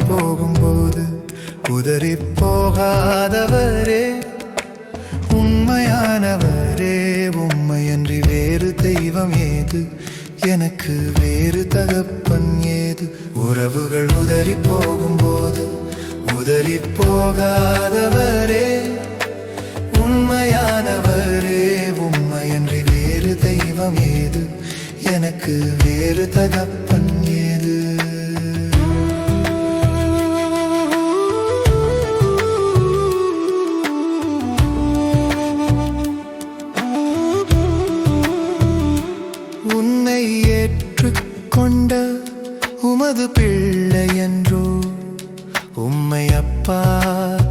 போகும்போது உதறி போகாதவரே, உண்மையானவரே, உம்மையன்றி வேறு தெய்வம் ஏது, எனக்கு வேறு தகப்பன் ஏது. உறவுகள் உதறி போகும்போது உதறி போகாதவரே, உண்மையானவரே, உம்மையன்றி வேறு தெய்வம் ஏது, எனக்கு வேறு தகப்பன் ஏது. உன்னை ஏற்றுக்கொண்ட உமது பிள்ளை என்றோ, உம்மை அப்பா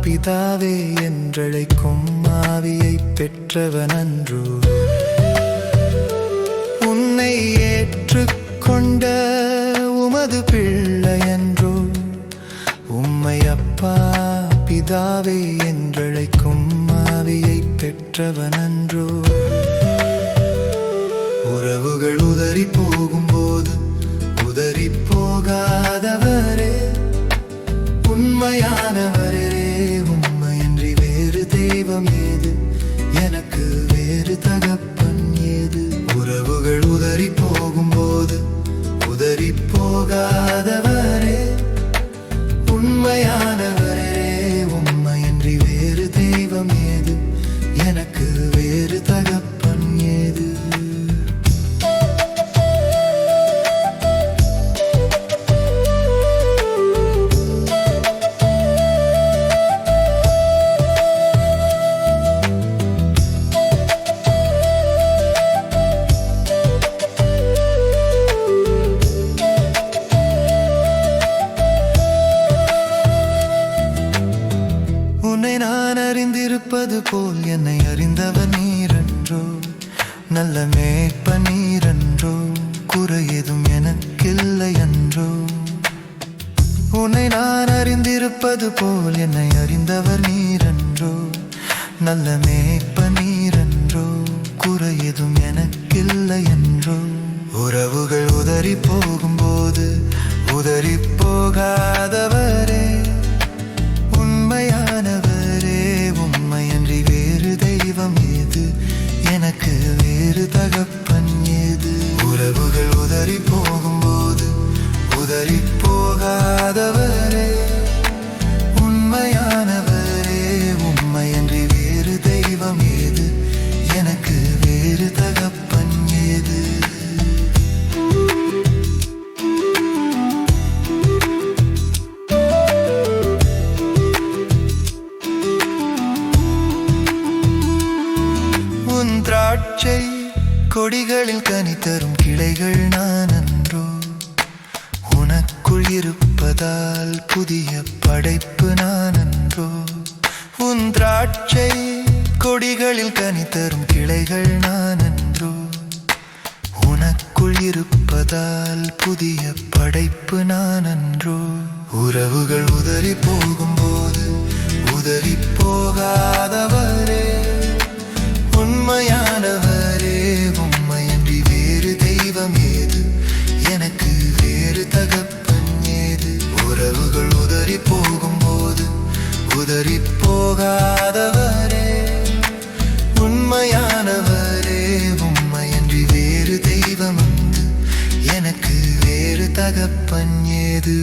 பிதாவே என்றழைக்கும் ஆவியை பெற்றவன் அன்றோ. உன்னை ஏற்றுக்கொண்ட உமது பிள்ளை என்றோ, உம்மை அப்பா பிதாவே என்றழைக்கும் ஆவியை பெற்றவன் அன்றோ. உறவுகள் உதறி போகும்போது உதறி போகாதவரே, உண்மையானவரே, உம்மையன்றி வேறு தெய்வம் ஏது, எனக்கு வேறு தகப்பன் ஏது. உறவுகள் உதறி போகும்போது உதறி போகாதவரே, உண்மையானவரே, உம்மையன்றி வேறு தெய்வம் ஏது, எனக்கு வேறு தகப்பன் ஏது. உன்னை நான் அறிந்திருப்பது போல் என்னை அறிந்தவர் நீரன்றோ, நல்ல மேய்ப்பன் நீரன்றோ, குறை ஏதும் எனக்கில்லை அன்றோ. உன்னை நான் அறிந்திருப்பது போல் என்னை அறிந்தவர் நீரன்றோ, நல்ல மேய்ப்பன் நீரன்றோ, குறை ஏதும் எனக்கில்லை அன்றோ. உறவுகள் உதறி போகும்போது உதறி போகாதவரே, உண்மையானவரே, உம்மையன்றி வேறு தெய்வம் ஏது, எனக்கு வேறு தகப்பன் ஏது. உறவுகள் உதறி போகும்போது உதறி போகாதவரே, உண்மையானவரே, உம்மையன்றி வேறு தெய்வம் ஏது, எனக்கு வேறு தகப்பன் ஏது. திராட்சை கொடிகளில் கனி தரும் கிளைகள் நான் அன்றோ, உனக்குள் இருப்பதால் புதிய படைப்பு நான் அன்றோ. உன் திராட்சை கொடிகளில் கனி தரும் கிளைகள் நான் அன்றோ, உனக்குள் இருப்பதால் புதிய படைப்பு நான் அன்றோ. உறவுகள் உதறி போகும்போது உதறி போகாதவரே, உண்மையானவரே, உம்மையன்றி வேறு தெய்வம் ஏது, எனக்கு வேறு தகப்பன் ஏது. உறவுகள் உதறி போகும்போது உதறி போகாதவரே, உண்மையானவரே, உம்மையன்றி வேறு தெய்வம் உண்டு, எனக்கு வேறு தகப்பன் ஏது.